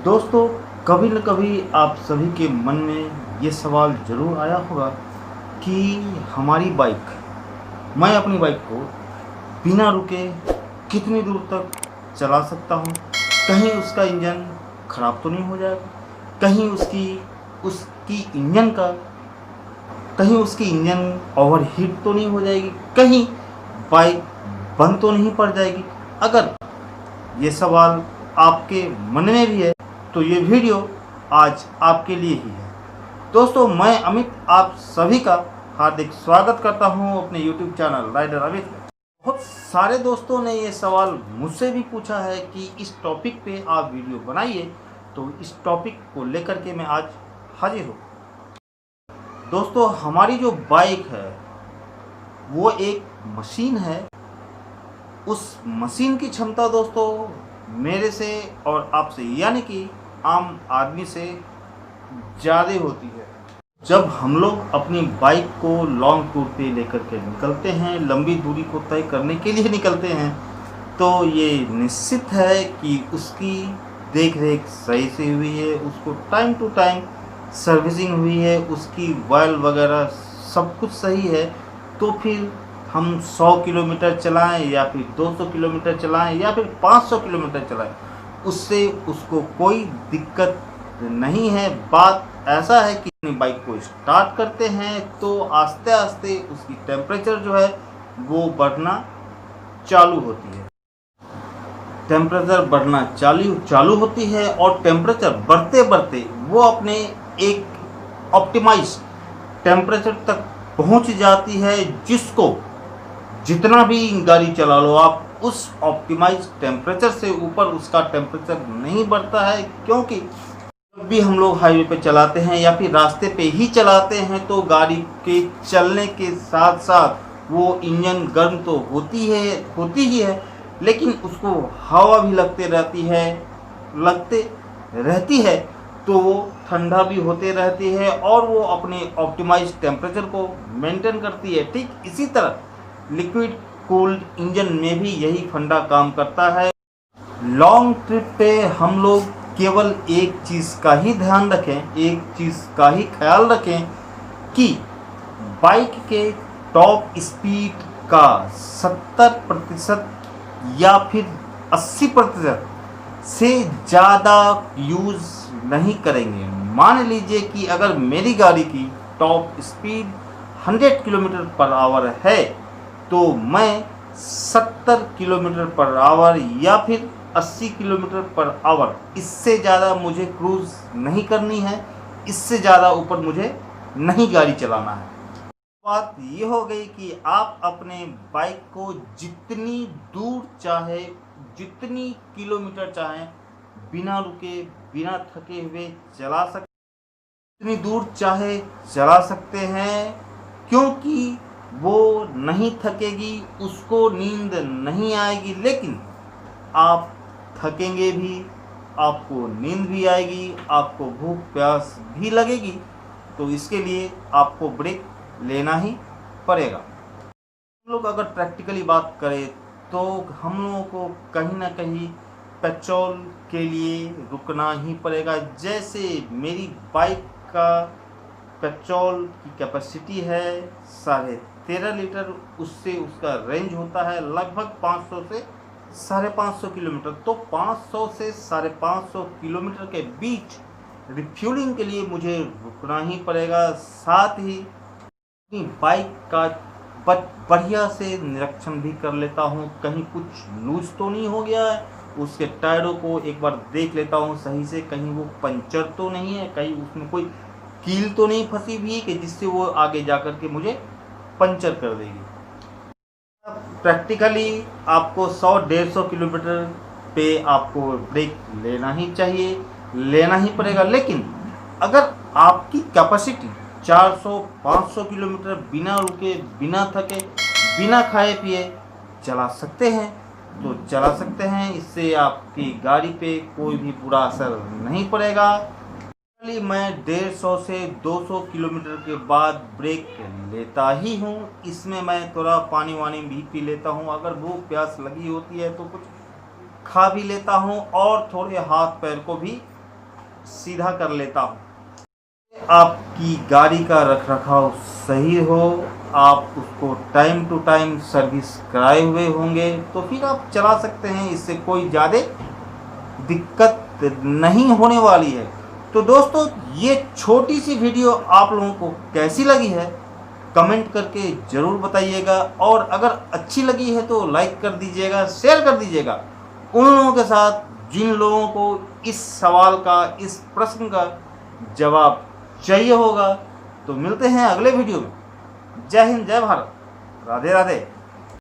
दोस्तों, कभी न कभी आप सभी के मन में ये सवाल ज़रूर आया होगा कि हमारी बाइक मैं अपनी बाइक को बिना रुके कितनी दूर तक चला सकता हूँ। कहीं उसका इंजन ख़राब तो नहीं हो जाएगा, कहीं उसकी उसकी इंजन का कहीं उसकी इंजन ओवरहीट तो नहीं हो जाएगी, कहीं बाइक बंद तो नहीं पड़ जाएगी। अगर ये सवाल आपके मन में भी है तो ये वीडियो आज आपके लिए ही है। दोस्तों, मैं अमित आप सभी का हार्दिक स्वागत करता हूं अपने YouTube चैनल राइडर अमित में। बहुत सारे दोस्तों ने ये सवाल मुझसे भी पूछा है कि इस टॉपिक पे आप वीडियो बनाइए, तो इस टॉपिक को लेकर के मैं आज हाजिर हूँ। दोस्तों, हमारी जो बाइक है वो एक मशीन है। उस मशीन की क्षमता दोस्तों मेरे से और आपसे यानी कि आम आदमी से ज़्यादा होती है। जब हम लोग अपनी बाइक को लॉन्ग टूर पे लेकर के निकलते हैं, लंबी दूरी को तय करने के लिए निकलते हैं, तो ये निश्चित है कि उसकी देख रेख सही से हुई है, उसको टाइम टू टाइम सर्विसिंग हुई है, उसकी वायल वगैरह सब कुछ सही है। तो फिर हम 100 किलोमीटर चलाएं या फिर 200 किलोमीटर चलाएं या फिर 500 किलोमीटर चलाएं, उससे उसको कोई दिक्कत नहीं है। बात ऐसा है कि अपनी बाइक को स्टार्ट करते हैं तो आस्ते आस्ते उसकी टेम्परेचर जो है वो बढ़ना चालू होती है। टेम्परेचर बढ़ना चालू होती है और टेम्परेचर बढ़ते बढ़ते वो अपने एक ऑप्टिमाइज टेम्परेचर तक पहुंच जाती है, जिसको जितना भी गाड़ी चला लो आप, उस ऑप्टिमाइज टेम्परेचर से ऊपर उसका टेम्परेचर नहीं बढ़ता है। क्योंकि जब भी हम लोग हाईवे पे चलाते हैं या फिर रास्ते पे ही चलाते हैं तो गाड़ी के चलने के साथ साथ वो इंजन गर्म तो होती ही है, लेकिन उसको हवा भी लगते रहती है तो वो ठंडा भी होते रहती है और वो अपने ऑप्टिमाइज टेम्परेचर को मेंटेन करती है। ठीक इसी तरह लिक्विड कूल्ड इंजन में भी यही फंडा काम करता है। लॉन्ग ट्रिप पे हम लोग केवल एक चीज़ का ही ध्यान रखें, एक चीज़ का ही ख्याल रखें कि बाइक के टॉप स्पीड का 70% या फिर 80% से ज़्यादा यूज़ नहीं करेंगे। मान लीजिए कि अगर मेरी गाड़ी की top speed 100 kilometre per hour है तो मैं 70 किलोमीटर पर आवर या फिर 80 किलोमीटर पर आवर, इससे ज़्यादा मुझे क्रूज़ नहीं करनी है, इससे ज़्यादा ऊपर मुझे नहीं गाड़ी चलाना है। बात ये हो गई कि आप अपने बाइक को जितनी दूर चाहे, जितनी किलोमीटर चाहें, बिना रुके बिना थके हुए चला सकते, जितनी दूर चाहे चला सकते हैं, क्योंकि वो नहीं थकेगी, उसको नींद नहीं आएगी। लेकिन आप थकेंगे भी, आपको नींद भी आएगी, आपको भूख प्यास भी लगेगी, तो इसके लिए आपको ब्रेक लेना ही पड़ेगा। हम लोग अगर प्रैक्टिकली बात करें तो हम लोगों को कहीं ना कहीं पेट्रोल के लिए रुकना ही पड़ेगा। जैसे मेरी बाइक का पेट्रोल की कैपेसिटी है 13.5 लीटर, उससे उसका रेंज होता है लगभग 500 से 550 किलोमीटर। तो 500 से 550 किलोमीटर के बीच रिफ्यूलिंग के लिए मुझे रुकना ही पड़ेगा। साथ ही अपनी बाइक का बढ़िया से निरीक्षण भी कर लेता हूँ, कहीं कुछ लूज तो नहीं हो गया है, उसके टायरों को एक बार देख लेता हूँ सही से, कहीं वो पंचर तो नहीं है, कहीं उसमें कोई कील तो नहीं फंसी हुई है कि जिससे वो आगे जाकर के मुझे पंचर कर देगी। प्रैक्टिकली आपको 100-150 किलोमीटर पे आपको ब्रेक लेना ही चाहिए, लेना ही पड़ेगा। लेकिन अगर आपकी कैपेसिटी 400-500 किलोमीटर बिना रुके बिना थके बिना खाए पिए चला सकते हैं तो चला सकते हैं, इससे आपकी गाड़ी पे कोई भी बुरा असर नहीं पड़ेगा। मैं 150 से 200 किलोमीटर के बाद ब्रेक लेता ही हूँ। इसमें मैं थोड़ा पानी वानी भी पी लेता हूँ, अगर भूख प्यास लगी होती है तो कुछ खा भी लेता हूँ और थोड़े हाथ पैर को भी सीधा कर लेता हूँ। आपकी गाड़ी का रखरखाव सही हो, आप उसको टाइम टू टाइम सर्विस कराए हुए होंगे तो फिर आप चला सकते हैं, इससे कोई ज़्यादा दिक्कत नहीं होने वाली है। तो दोस्तों, ये छोटी सी वीडियो आप लोगों को कैसी लगी है कमेंट करके ज़रूर बताइएगा, और अगर अच्छी लगी है तो लाइक कर दीजिएगा, शेयर कर दीजिएगा उन लोगों के साथ जिन लोगों को इस सवाल का, इस प्रश्न का जवाब चाहिए होगा। तो मिलते हैं अगले वीडियो में। जय हिंद, जय भारत, राधे राधे।